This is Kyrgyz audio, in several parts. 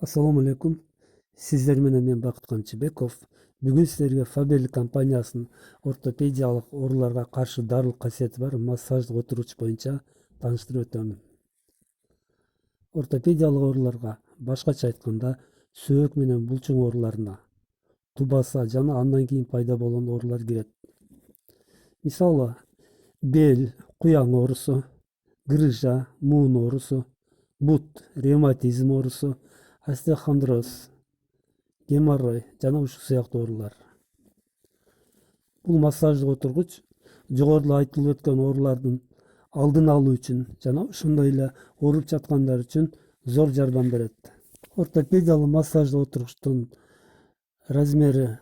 Assalamu алейкум. Сиздер менен мен Бакыт Камчыбеков. Бүгүн силерге Фаберлик компаниясынын ортопедиялык ооруларга каршы дарылык касиети бар массаждык отургуч боюнча тааныштырып өтөм. Ортопедиялык ооруларга, башкача айтканда, сөөк менен булчуң ооруларына, тубаса жана андан кийин пайда болгон оорулар кирет. Мисалы, бел, куяң оорусу, грыжа, муун оорусу, бут, ревматизм оорусу, остеохондроз, геморрой жана ушул сыяктуу оорулар. Бул массаждык отургуч жогоруда айтылып өткөн оорулардын алдын алуу үчүн жана ошондой эле ооруп жаткандар үчүн зор жардам берет. Ортопедиялык массаждык отургучтун размери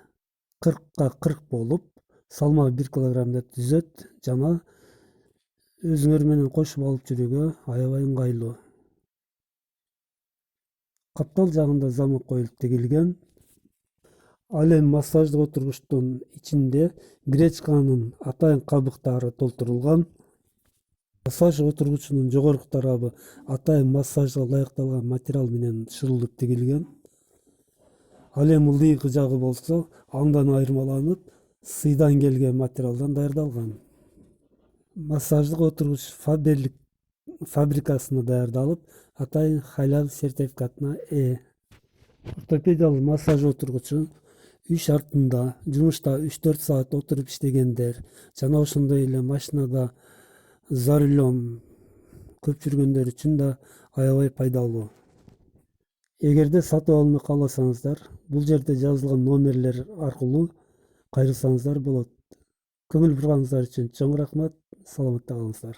40ка 40 болуп, салмагы 1 килограммды түзөт жана өзүңөр менен кошуп алып жүрүүгө аябай ыңгайлуу. Каптал жагында замок коюлуп тигилген. Ал эми массаждык отургучтун ичинде гречканын атайын кабыктары толтурулган. Массаж отургучунун жогорку тарабы атайын массажга ылайыкталган материал менен шырылдап тигилген. Ал эми ылдыйкы жагы болсо андан айырмаланып, сыйдан келген материалдан даярдалган. Массаждык отургуч Фаберлик фабрикасында даярдалып, атайын халал сертификатына ээ. Ортопедиялык массаж отургучу үй шартында жумушта 3-4 саат отуруп иштегендер жана ошондой эле машинада за рулем көп жүргөндөр үчүн да аябай пайдалуу. Эгерде сатып алууну кааласаңыздар, бул жерде жазылган номерлер аркылуу кайрылсаңыздар болот. Көңүл бурганыңыздар үчүн чоң рахмат. Саламатта калыңыздар.